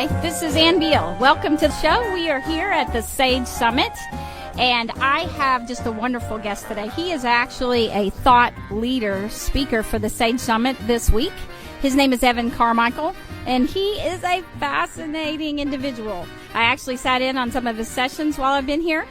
Hi, this is Ann Beal. Welcome to the show. We are here at the Sage Summit, and I have just a wonderful guest today. He is actually a thought leader speaker for the Sage Summit this week. His name is Ed Carmichael, and he is a fascinating individual. I actually sat in on some of his sessions while I've been here.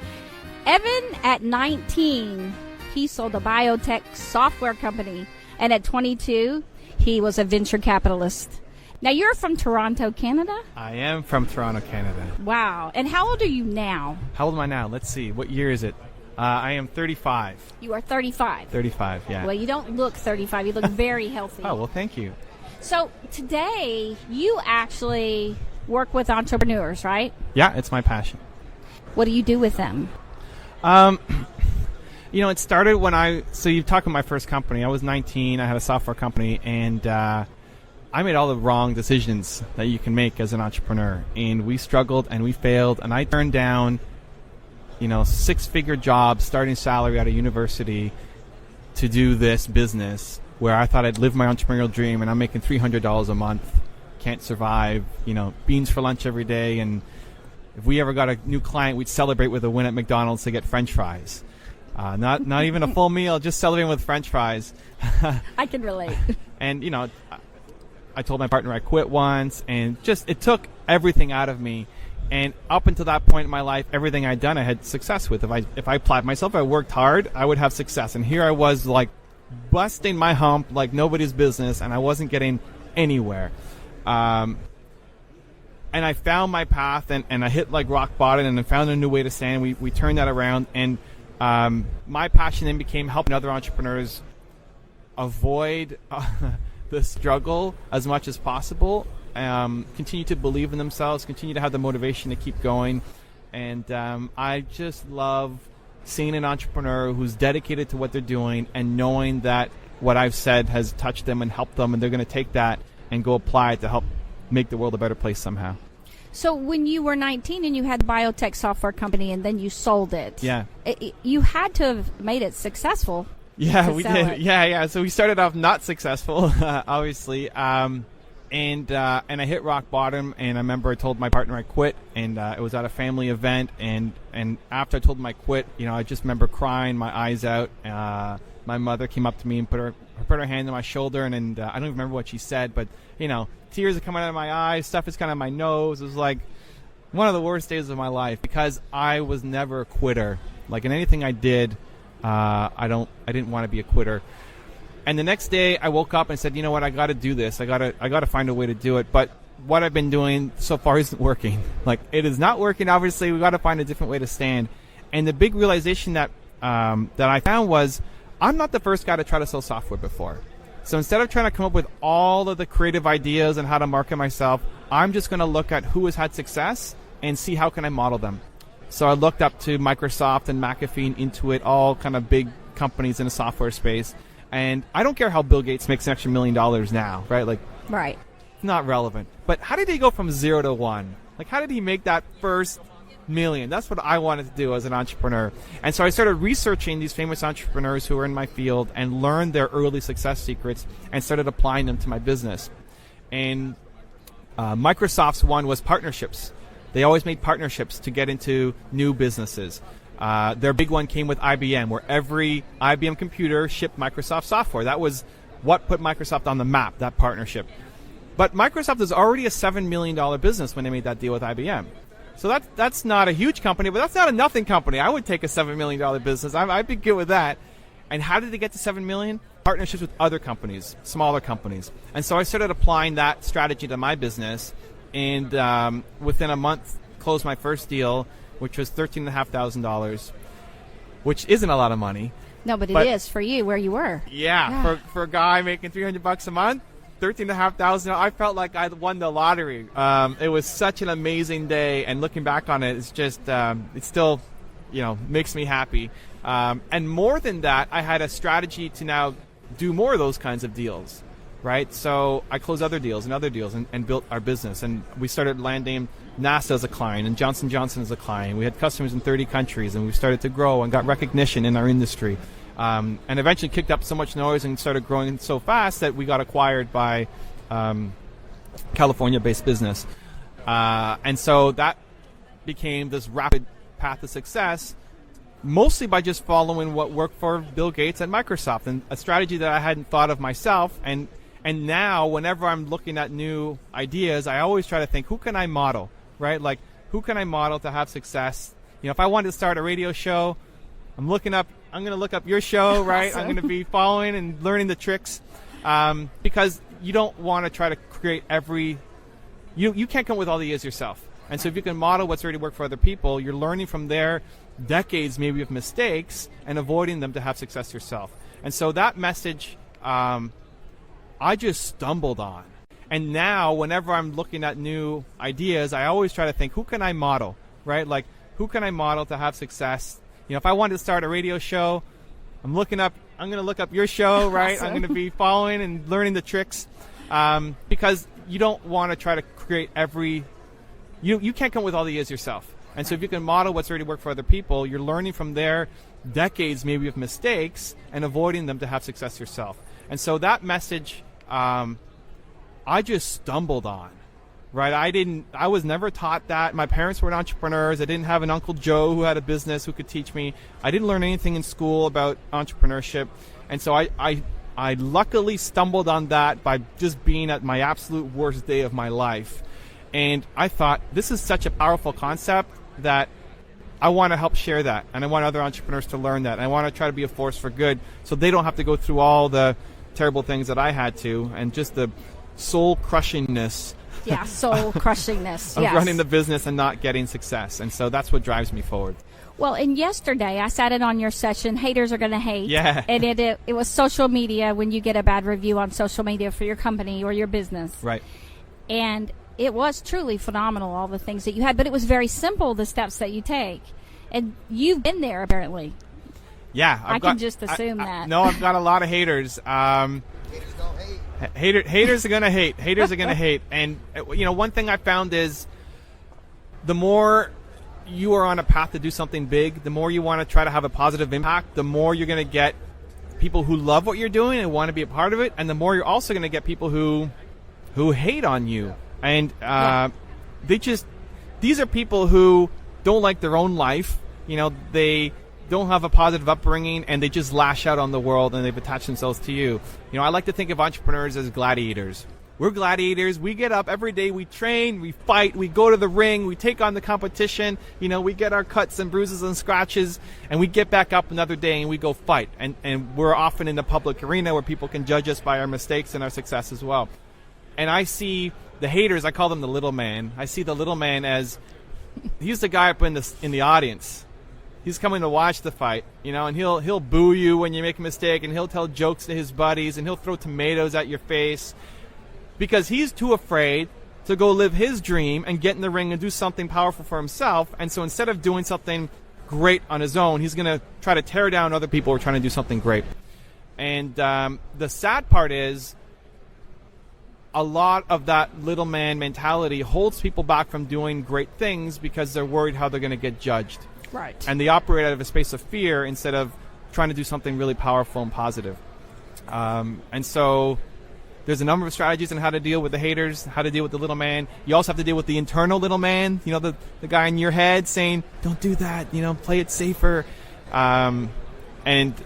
Evan, at 19, he sold a biotech software company, and at 22, he was a venture capitalist. Now, you're from Toronto, Canada? I am from Toronto, Canada. Wow. And how old are you now? How old am I now? Let's see. What year is it? I am 35. You are 35. 35, yeah. Well, you don't look 35. You look very healthy. Oh, well, thank you. So today, you actually work with entrepreneurs, right? Yeah, it's my passion. What do you do with them? It started when so you talk about my first company. I was 19. I had a software company, and I made all the wrong decisions that you can make as an entrepreneur. And we struggled, and we failed, and I turned down, six-figure jobs, starting salary out of university to do this business where I thought I'd live my entrepreneurial dream, and I'm making $300 a month, can't survive, beans for lunch every day, and if we ever got a new client, we'd celebrate with a win at McDonald's to get French fries. Not even a full meal, just celebrating with French fries. I can relate. And, I told my partner I quit once, and it took everything out of me. And up until that point in my life, everything I'd done, I had success with. If I applied myself, I worked hard, I would have success. And here I was, like, busting my hump like nobody's business, and I wasn't getting anywhere. And I found my path, and I hit like rock bottom, and I found a new way to stand. We turned that around, and my passion then became helping other entrepreneurs avoid the struggle as much as possible, continue to believe in themselves, continue to have the motivation to keep going. And I just love seeing an entrepreneur who's dedicated to what they're doing and knowing that what I've said has touched them and helped them, and they're going to take that and go apply it to help make the world a better place somehow. So when you were 19 and you had the biotech software company and then you sold it, yeah, you had to have made it successful. Yeah, we did. Yeah. So we started off not successful, obviously, and I hit rock bottom. And I remember I told my partner I quit, and it was at a family event. And after I told him I quit, I just remember crying my eyes out. My mother came up to me and put her hand on my shoulder, and I don't even remember what she said, but tears are coming out of my eyes, stuff is coming out of my nose. It was like one of the worst days of my life because I was never a quitter. Like in anything I did, I didn't want to be a quitter. And the next day I woke up and said, you know what, I got to do this. I got to find a way to do it. But what I've been doing so far isn't working. Like it is not working. Obviously, we got to find a different way to stand. And the big realization that I found was I'm not the first guy to try to sell software before. So instead of trying to come up with all of the creative ideas and how to market myself, I'm just going to look at who has had success and see how can I model them. So I looked up to Microsoft and McAfee and Intuit, all kind of big companies in the software space. And I don't care how Bill Gates makes an extra $1 million now, right? Like, right. It's not relevant. But how did he go from 0 to 1? Like, how did he make that first million? That's what I wanted to do as an entrepreneur. And so I started researching these famous entrepreneurs who were in my field and learned their early success secrets and started applying them to my business. And Microsoft's one was partnerships. They always made partnerships to get into new businesses. Their big one came with IBM, where every IBM computer shipped Microsoft software. That was what put Microsoft on the map, that partnership. But Microsoft was already a $7 million business when they made that deal with IBM. So that's not a huge company, but that's not a nothing company. I would take a $7 million business. I'd be good with that. And how did they get to $7 million? Partnerships with other companies, smaller companies. And so I started applying that strategy to my business. And within a month, closed my first deal, which was $13,500, which isn't a lot of money. No, but it is for you where you were. Yeah. For a guy making $300 a month, $13,500. I felt like I won the lottery. It was such an amazing day, and looking back on it, it's just it still, makes me happy. And more than that, I had a strategy to now do more of those kinds of deals, right? So I closed other deals and built our business, and we started landing NASA as a client and Johnson & Johnson as a client. We had customers in 30 countries, and we started to grow and got recognition in our industry. And eventually kicked up so much noise and started growing so fast that we got acquired by California-based business. And so that became this rapid path to success, mostly by just following what worked for Bill Gates at Microsoft, and a strategy that I hadn't thought of myself. And now, whenever I'm looking at new ideas, I always try to think, who can I model, right? Like, who can I model to have success? You know, if I wanted to start a radio show, I'm going to look up your show, right? Awesome. I'm going to be following and learning the tricks, because you don't want to try to create you can't come up with all the ideas yourself. And so if you can model what's already worked for other people, you're learning from their decades maybe of mistakes and avoiding them to have success yourself. And so that message I just stumbled on. And now whenever I'm looking at new ideas, I always try to think, who can I model, right? Like, who can I model to have success? You know, if I wanted to start a radio show, I'm going to look up your show, right? Awesome. I'm going to be following and learning the tricks, because you don't want to try to create you can't come up with all the ideas yourself. And so if you can model what's already worked for other people, you're learning from their decades maybe of mistakes and avoiding them to have success yourself. And so that message I just stumbled on, right? I was never taught that. My parents were entrepreneurs. I didn't have an Uncle Joe who had a business who could teach me. I didn't learn anything in school about entrepreneurship. And so I luckily stumbled on that by just being at my absolute worst day of my life. And I thought, this is such a powerful concept that I want to help share that. And I want other entrepreneurs to learn that. And I want to try to be a force for good so they don't have to go through all the terrible things that I had to, and just the soul-crushingness. Yeah, soul-crushingness, of yes. running the business and not getting success. And so that's what drives me forward. Well, and yesterday I sat in on your session, Haters Are Gonna Hate. Yeah. And it was social media, when you get a bad review on social media for your company or your business. Right. And it was truly phenomenal, all the things that you had. But it was very simple, the steps that you take. And you've been there, apparently. Yeah. I can just assume that. No, I've got a lot of haters. Haters don't hate. Haters are going to hate. Haters are going to hate. And, you know, one thing I found is the more you are on a path to do something big, the more you want to try to have a positive impact, the more you're going to get people who love what you're doing and want to be a part of it, and the more you're also going to get people who hate on you. And these are people who don't like their own life. You know, they don't have a positive upbringing, and they just lash out on the world, and they've attached themselves to you. You know, I like to think of entrepreneurs as gladiators. We're gladiators. We get up every day. We train. We fight. We go to the ring. We take on the competition. You know, we get our cuts and bruises and scratches, and we get back up another day and we go fight. And we're often in the public arena where people can judge us by our mistakes and our success as well. And I see the haters. I call them the little man. I see the little man as he's the guy up in the audience. He's coming to watch the fight, you know, and he'll boo you when you make a mistake, and he'll tell jokes to his buddies, and he'll throw tomatoes at your face because he's too afraid to go live his dream and get in the ring and do something powerful for himself. And so instead of doing something great on his own, he's going to try to tear down other people who are trying to do something great. And the sad part is a lot of that little man mentality holds people back from doing great things because they're worried how they're going to get judged. Right. And they operate out of a space of fear instead of trying to do something really powerful and positive. And so there's a number of strategies on how to deal with the haters, how to deal with the little man. You also have to deal with the internal little man, you know, the guy in your head saying, don't do that, you know, play it safer. And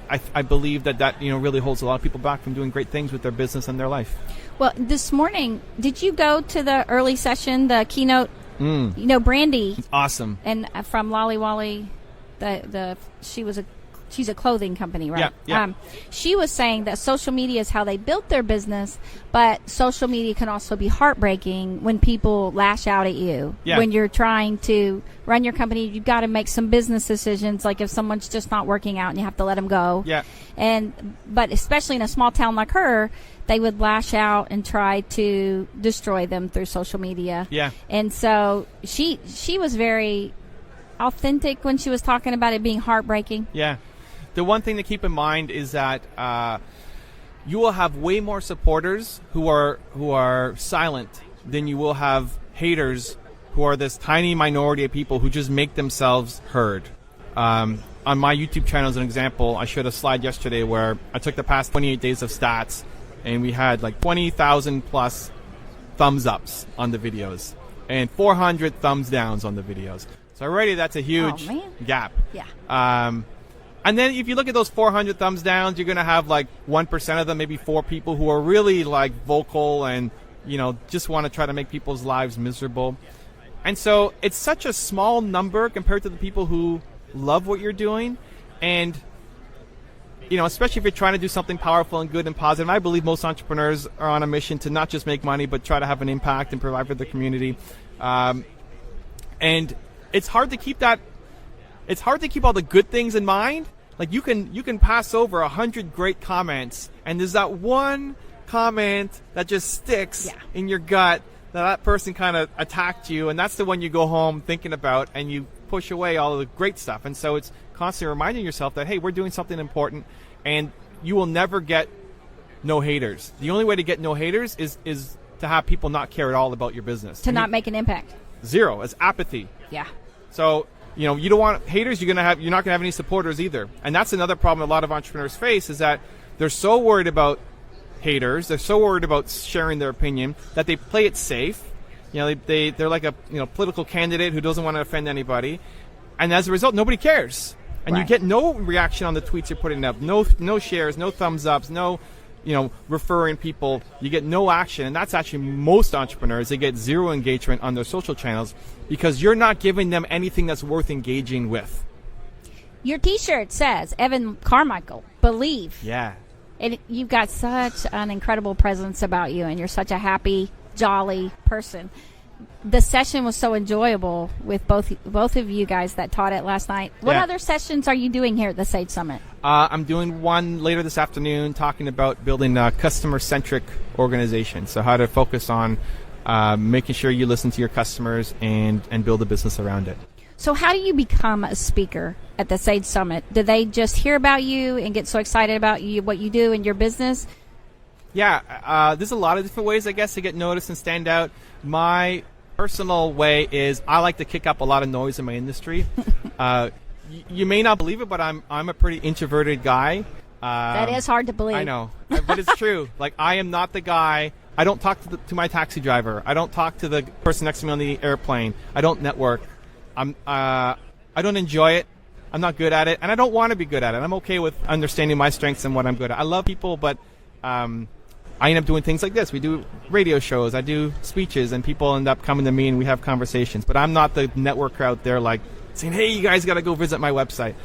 I believe that, you know, really holds a lot of people back from doing great things with their business and their life. Well, this morning, did you go to the early session, the keynote? You know, Brandy. Awesome. And from Lolly Wally, she's a clothing company, right? Yeah. She was saying that social media is how they built their business, but social media can also be heartbreaking when people lash out at you. Yeah. When you're trying to run your company, you've got to make some business decisions, like if someone's just not working out and you have to let them go. Yeah. But especially in a small town like her, they would lash out and try to destroy them through social media. Yeah. And so she was very authentic when she was talking about it being heartbreaking. Yeah. The one thing to keep in mind is that you will have way more supporters who are silent than you will have haters who are this tiny minority of people who just make themselves heard. On my YouTube channel, as an example, I showed a slide yesterday where I took the past 28 days of stats, and we had like 20,000 plus thumbs ups on the videos. and 400 thumbs downs on the videos. So already that's a huge gap. Yeah. And then if you look at those 400 thumbs downs, you're going to have like 1% of them, maybe 4 people who are really like vocal and, just want to try to make people's lives miserable. And so it's such a small number compared to the people who love what you're doing. And, especially if you're trying to do something powerful and good and positive. I believe most entrepreneurs are on a mission to not just make money, but try to have an impact and provide for the community. And it's hard to keep that. It's hard to keep all the good things in mind. Like you can pass over 100 great comments, and there's that one comment that just sticks in your gut that person kind of attacked you, and that's the one you go home thinking about, and you push away all of the great stuff. And so it's constantly reminding yourself that, hey, we're doing something important, and you will never get no haters. The only way to get no haters is to have people not care at all about your business. To not make an impact. Zero. It's apathy. Yeah. So, you don't want haters. You're not going to have any supporters either. And that's another problem a lot of entrepreneurs face, is that they're so worried about haters. They're so worried about sharing their opinion that they play it safe. They're like a political candidate who doesn't want to offend anybody. And as a result, nobody cares. And you get no reaction on the tweets you're putting up. No shares, no thumbs ups, no referring people. You get no action. And that's actually most entrepreneurs. They get zero engagement on their social channels because you're not giving them anything that's worth engaging with. Your T-shirt says, Evan Carmichael, believe. Yeah. You've got such an incredible presence about you, and you're such a happy, jolly person. The session was so enjoyable with both of you guys that taught it last night. What other sessions are you doing here at the Sage Summit? I'm doing one later this afternoon talking about building a customer-centric organization. So how to focus on making sure you listen to your customers and build a business around it. So how do you become a speaker at the Sage Summit? Do they just hear about you and get so excited about you, what you do in your business? Yeah, there's a lot of different ways, I guess, to get noticed and stand out. My personal way is I like to kick up a lot of noise in my industry. You may not believe it, but I'm a pretty introverted guy. That is hard to believe. I know, but it's true. Like, I am not the guy. I don't talk to my taxi driver. I don't talk to the person next to me on the airplane. I don't network. I don't enjoy it. I'm not good at it, and I don't want to be good at it. I'm okay with understanding my strengths and what I'm good at. I love people, but I end up doing things like this. We do radio shows. I do speeches, and people end up coming to me, and we have conversations. But I'm not the networker out there like saying, hey, you guys got to go visit my website.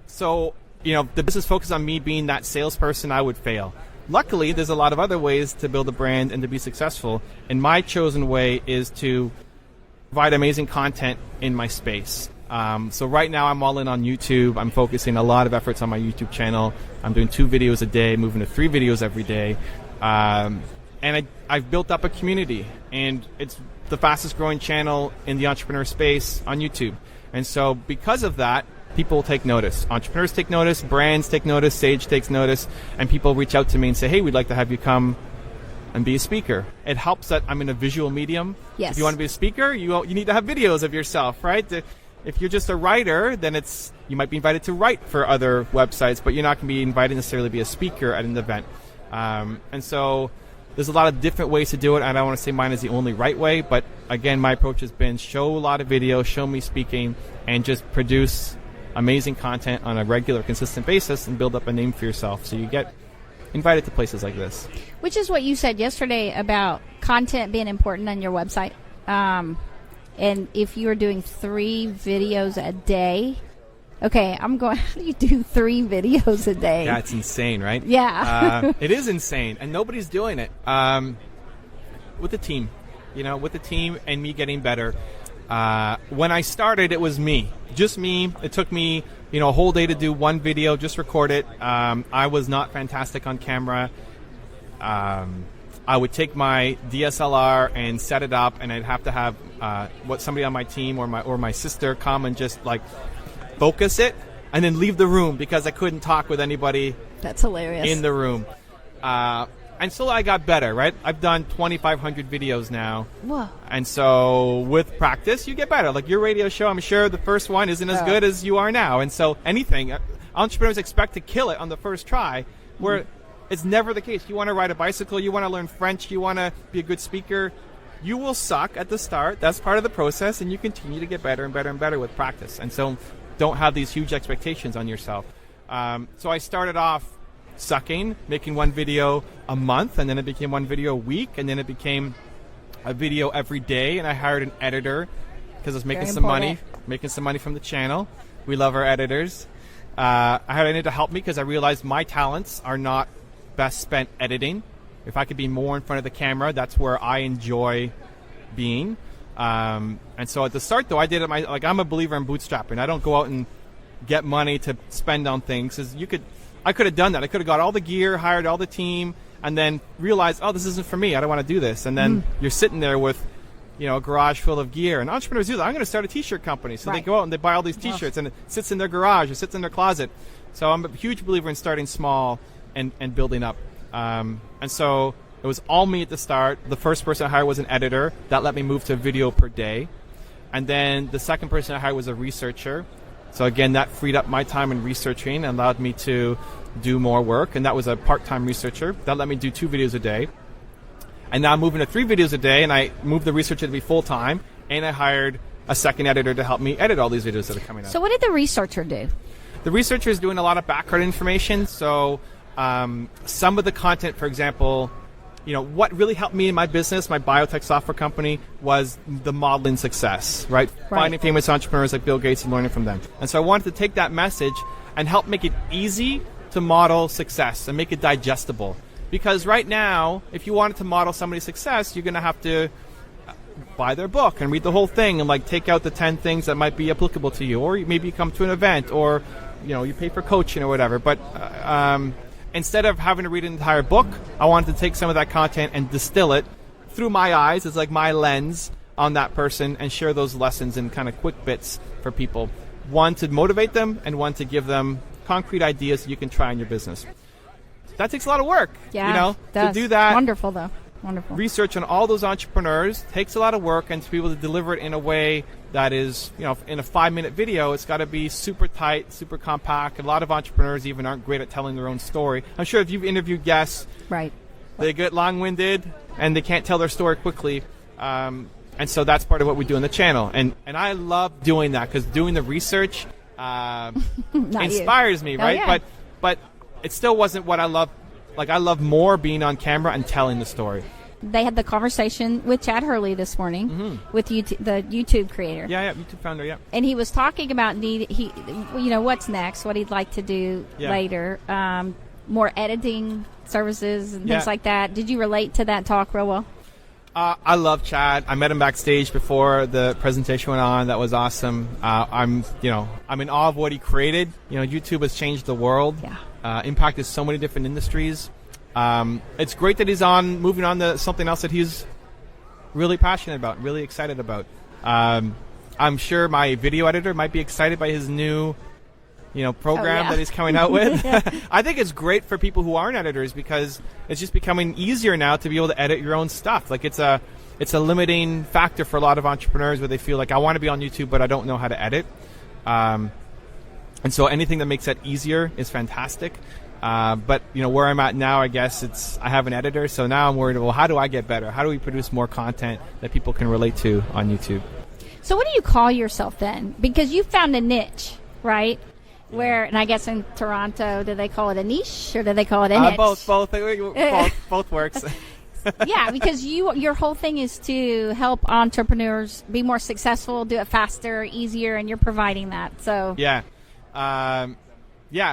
So, the business focus on me being that salesperson, I would fail. Luckily, there's a lot of other ways to build a brand and to be successful, and my chosen way is to provide amazing content in my space. So right now I'm all in on YouTube. I'm focusing a lot of efforts on my YouTube channel. I'm doing 2 videos a day, moving to 3 videos every day. And I've built up a community, and it's the fastest growing channel in the entrepreneur space on YouTube. And so because of that, people take notice. Entrepreneurs take notice, brands take notice, Sage takes notice, and people reach out to me and say, hey, we'd like to have you come and be a speaker. It helps that I'm in a visual medium. Yes. If you want to be a speaker, you need to have videos of yourself, right? If you're just a writer, then you might be invited to write for other websites, but you're not going to be invited necessarily to be a speaker at an event. And so there's a lot of different ways to do it. I don't want to say mine is the only right way, but again, my approach has been show a lot of videos, show me speaking, and just produce amazing content on a regular, consistent basis and build up a name for yourself so you get invited to places like this. Which is what you said yesterday about content being important on your website. And if you were doing 3 videos a day, okay, I'm going, how do you do 3 videos a day? Yeah, it's insane, right? Yeah. It is insane, and nobody's doing it. With the team, with the team and me getting better. When I started, it was me. Just me. It took me, a whole day to do 1 video, just record it. I was not fantastic on camera. I would take my DSLR and set it up, and I'd have to have somebody on my team or my sister come and just like focus it, and then leave the room because I couldn't talk with anybody. That's hilarious. In the room. And so I got better, right? I've done 2,500 videos now. Whoa. And so with practice, you get better. Like your radio show, I'm sure the first one isn't as good as you are now. And so entrepreneurs expect to kill it on the first try, where it's never the case. You want to ride a bicycle, you want to learn French, you want to be a good speaker. you will suck at the start. That's part of the process, and you continue to get better and better and better with practice. And so don't have these huge expectations on yourself. So I started off sucking, making one video a month, and then it became one video a week, and then it became a video every day, and I hired an editor because I was making some money from the channel. We love our editors. I hired an editor to help me because I realized my talents are not best spent editing. If I could be more in front of the camera, that's where I enjoy being. And so at the start, though, I did it. I'm a believer in bootstrapping. I don't go out and get money to spend on things. I could have done that. I could have got all the gear, hired all the team, and then realized, this isn't for me. I don't want to do this. And then you're sitting there with, a garage full of gear. And entrepreneurs do that. I'm going to start a T-shirt company. So they go out and they buy all these T-shirts, and it sits in their garage or sits in their closet. So I'm a huge believer in starting small and building up. And so it was all me at the start. The first person I hired was an editor. That let me move to a video per day. And then the second person I hired was a researcher. So again, that freed up my time in researching and allowed me to do more work. And that was a part-time researcher. That let me do 2 videos a day. And now I'm moving to 3 videos a day, and I moved the researcher to be full-time. And I hired a second editor to help me edit all these videos that are coming out. So what did the researcher do? The researcher is doing a lot of background information. So some of the content, for example, what really helped me in my business, my biotech software company, was the modeling success, right? Finding famous entrepreneurs like Bill Gates and learning from them. And so I wanted to take that message and help make it easy to model success and make it digestible. Because right now, if you wanted to model somebody's success, you're going to have to buy their book and read the whole thing and take out the 10 things that might be applicable to you, or maybe you come to an event, or you pay for coaching or whatever. But instead of having to read an entire book, I wanted to take some of that content and distill it through my eyes. It's like my lens on that person, and share those lessons in kind of quick bits for people. One, to motivate them, and one, to give them concrete ideas that you can try in your business. That takes a lot of work. Yeah, to do that. Wonderful, though. Wonderful. Research on all those entrepreneurs takes a lot of work, and to be able to deliver it in a way that is, in a 5-minute video, it's got to be super tight, super compact. A lot of entrepreneurs even aren't great at telling their own story. I'm sure if you've interviewed guests, they get long-winded and they can't tell their story quickly. And so that's part of what we do on the channel. And I love doing that, because doing the research inspires me, right? Yeah. But it still wasn't what I love. I love more being on camera and telling the story. They had the conversation with Chad Hurley this morning, with the YouTube creator. Yeah, YouTube founder, yeah. And he was talking about what's next, what he'd like to do later, more editing services and things like that. Did you relate to that talk real well? I love Chad. I met him backstage before the presentation went on. That was awesome. I'm in awe of what he created. YouTube has changed the world. Yeah. Impacted so many different industries. It's great that he's moving on to something else that he's really passionate about, really excited about. I'm sure my video editor might be excited by his new, program that he's coming out with. I think it's great for people who aren't editors, because it's just becoming easier now to be able to edit your own stuff. It's a limiting factor for a lot of entrepreneurs, where they feel like, I want to be on YouTube, but I don't know how to edit. And so anything that makes that easier is fantastic. But where I'm at now, I guess I have an editor, so now I'm worried, well, how do I get better? How do we produce more content that people can relate to on YouTube? So what do you call yourself then? Because you found a niche, right? And I guess in Toronto, do they call it a niche, or do they call it a niche? Both works. Yeah, because your whole thing is to help entrepreneurs be more successful, do it faster, easier, and you're providing that. So yeah,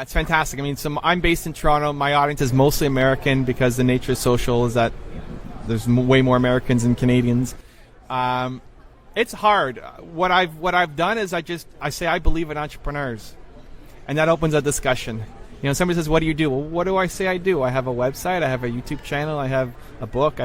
it's fantastic. I mean, I'm based in Toronto. My audience is mostly American, because the nature of social is that there's way more Americans than Canadians. It's hard. What I've done is I say I believe in entrepreneurs. And that opens a discussion. Somebody says, what do you do? Well, what do I say I do? I have a website. I have a YouTube channel. I have a book.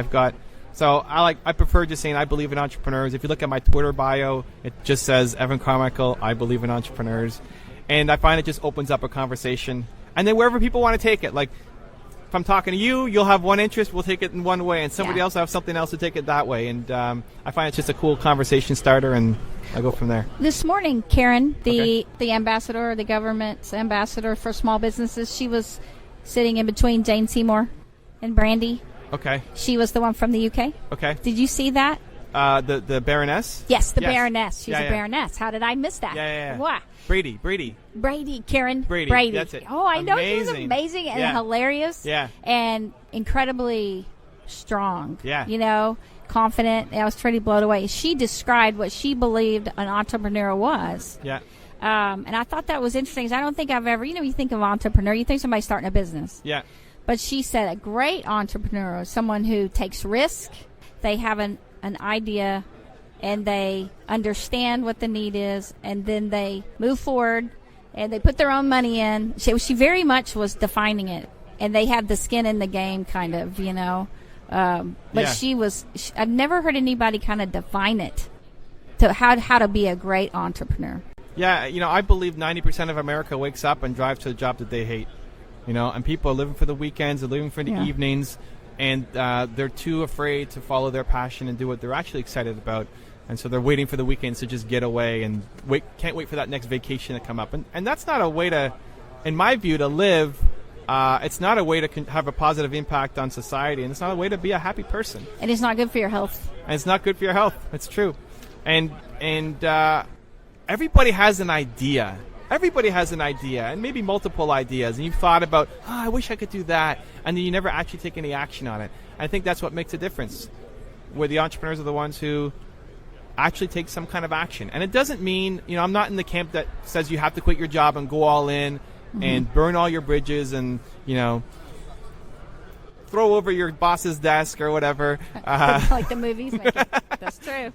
So I prefer just saying I believe in entrepreneurs. If you look at my Twitter bio, it just says Evan Carmichael, I believe in entrepreneurs. And I find it just opens up a conversation. And then wherever people want to take it, if I'm talking to you, you'll have one interest, we'll take it in one way, and somebody else will have something else to take it that way. And I find it's just a cool conversation starter, and I go from there. This morning, Karen, the ambassador, the government's ambassador for small businesses, she was sitting in between Jane Seymour and Brandy. Okay. She was the one from the UK. Okay. Did you see that? The Baroness? Yes, the Baroness. She's a Baroness. How did I miss that? Yeah. What? Brady. Karen Brady. That's it. Oh, I know she's amazing and hilarious. Yeah. And incredibly strong. Yeah. You know, confident. I was pretty blown away. She described what she believed an entrepreneur was. Yeah. And I thought that was interesting. 'Cause I don't think I've ever, you think of entrepreneur, you think somebody starting a business. Yeah. But she said a great entrepreneur is someone who takes risk. They have an idea and they understand what the need is, and then they move forward and they put their own money in. She very much was defining it, and they have the skin in the game kind of, but I've never heard anybody kind of define it to how to be a great entrepreneur. Yeah, I believe 90% of America wakes up and drives to a job that they hate. And people are living for the weekends, they're living for the evenings, and they're too afraid to follow their passion and do what they're actually excited about. And so they're waiting for the weekends to just get away and can't wait for that next vacation to come up. And that's not a way to, in my view, to live. It's not a way to have a positive impact on society, and it's not a way to be a happy person. And it's not good for your health. And it's not good for your health. It's true. And everybody has an idea. Everybody has an idea, and maybe multiple ideas, and you've thought about, I wish I could do that, and then you never actually take any action on it. I think that's what makes a difference, where the entrepreneurs are the ones who actually take some kind of action. And it doesn't mean, I'm not in the camp that says you have to quit your job and go all in and burn all your bridges and, throw over your boss's desk or whatever. Like the movies make it. That's true.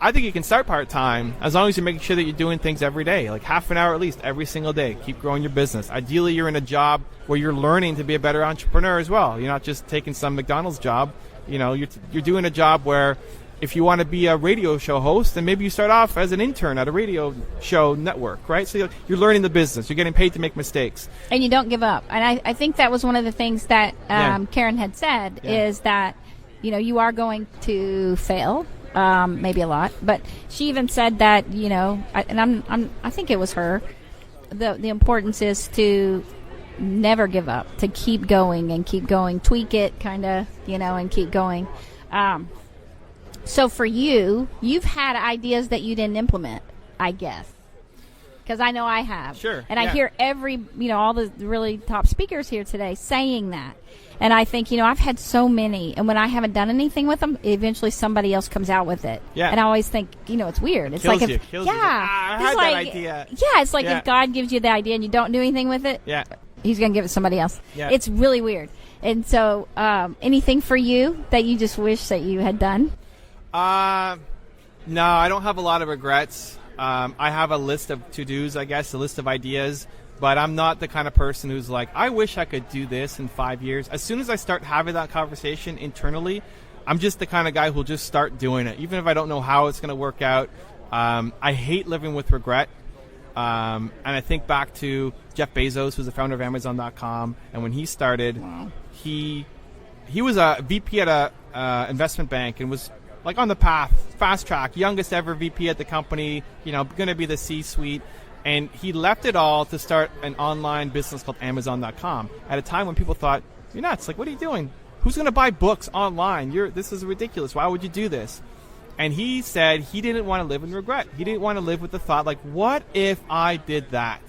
I think you can start part-time as long as you're making sure that you're doing things every day, like half an hour at least every single day. Keep growing your business. Ideally, you're in a job where you're learning to be a better entrepreneur as well. You're not just taking some McDonald's job. You're doing a job where if you want to be a radio show host, then maybe you start off as an intern at a radio show network, right? So you're learning the business. You're getting paid to make mistakes. And you don't give up. And I think that was one of the things that Karen had said is that, you are going to fail. Maybe a lot, but she even said that I think it was her. The importance is to never give up, to keep going and keep going, tweak it, kind of, and keep going. So for you've had ideas that you didn't implement, I guess, because I know I have. Sure. And I hear all the really top speakers here today saying that. And I think, I've had so many, and when I haven't done anything with them, eventually somebody else comes out with it. Yeah. And I always think, it's weird. It's kills like, you. I had that idea. Yeah, it's like if God gives you the idea and you don't do anything with it, He's going to give it to somebody else. Yeah. It's really weird. And so, anything for you that you just wish that you had done? No, I don't have a lot of regrets. I have a list of to-dos, I guess, a list of ideas. But I'm not the kind of person who's like, I wish I could do this in 5 years. As soon as I start having that conversation internally, I'm just the kind of guy who'll just start doing it, even if I don't know how it's going to work out. I hate living with regret. And I think back to Jeff Bezos, who's the founder of Amazon.com. And when he started, he was a VP at a investment bank and was like on the path, fast track, youngest ever VP at the company, going to be the C-suite. And he left it all to start an online business called Amazon.com at a time when people thought, you're nuts. Like, what are you doing? Who's going to buy books online? This is ridiculous. Why would you do this? And he said he didn't want to live in regret. He didn't want to live with the thought, like, what if I did that?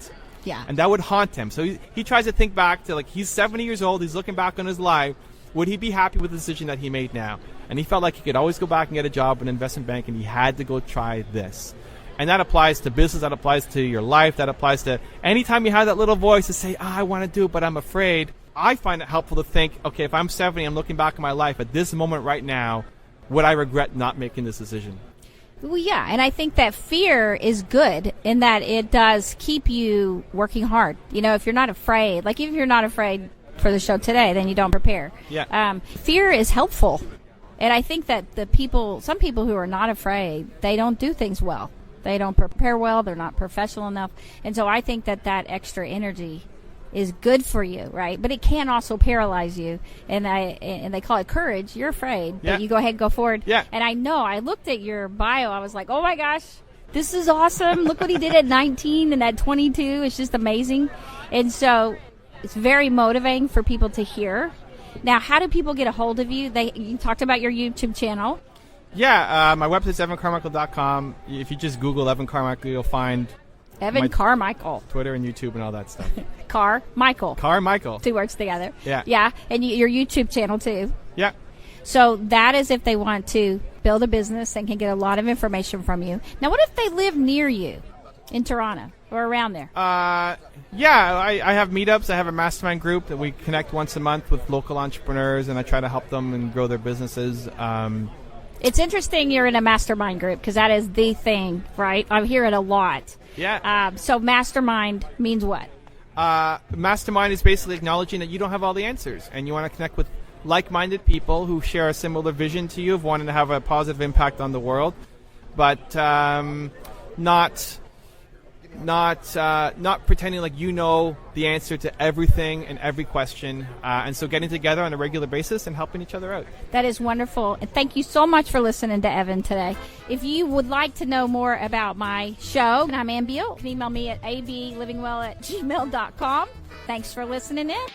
Yeah. And that would haunt him. So he tries to think back to, like, he's 70 years old. He's looking back on his life. Would he be happy with the decision that he made now? And he felt like he could always go back and get a job in an investment bank, and he had to go try this. And that applies to business, that applies to your life, that applies to anytime you have that little voice to say, I want to do it, but I'm afraid. I find it helpful to think, okay, if I'm 70, I'm looking back on my life at this moment right now, would I regret not making this decision? Well, yeah, and I think that fear is good in that it does keep you working hard. If you're not afraid, like if you're not afraid for the show today, then you don't prepare. Yeah. Fear is helpful. And I think that some people who are not afraid, they don't do things well. They don't prepare well. They're not professional enough. And so I think that extra energy is good for you, right? But it can also paralyze you. And they call it courage. You're afraid, but you go ahead and go forward. Yeah. And I looked at your bio. I was like, oh my gosh, this is awesome. Look what he did at 19 and at 22. It's just amazing. And so it's very motivating for people to hear. Now, how do people get a hold of you? You talked about your YouTube channel. Yeah, my website's evancarmichael.com. If you just Google Evan Carmichael, you'll find Evan Carmichael. Twitter and YouTube and all that stuff. Carmichael. Carmichael. 2 words together. Yeah. Yeah, and your YouTube channel too. Yeah. So that is if they want to build a business and can get a lot of information from you. Now, what if they live near you in Toronto or around there? Yeah, I have meetups. I have a mastermind group that we connect once a month with local entrepreneurs, and I try to help them and grow their businesses. It's interesting you're in a mastermind group because that is the thing, right? I hear it a lot. Yeah. So mastermind means what? Mastermind is basically acknowledging that you don't have all the answers, and you want to connect with like-minded people who share a similar vision to you of wanting to have a positive impact on the world, but not pretending like you know the answer to everything and every question, and so getting together on a regular basis and helping each other out. That is wonderful. And thank you so much for listening to Evan today. If you would like to know more about my show, I'm Ann Beal. You can email me at ablivingwell@gmail.com. Thanks for listening in.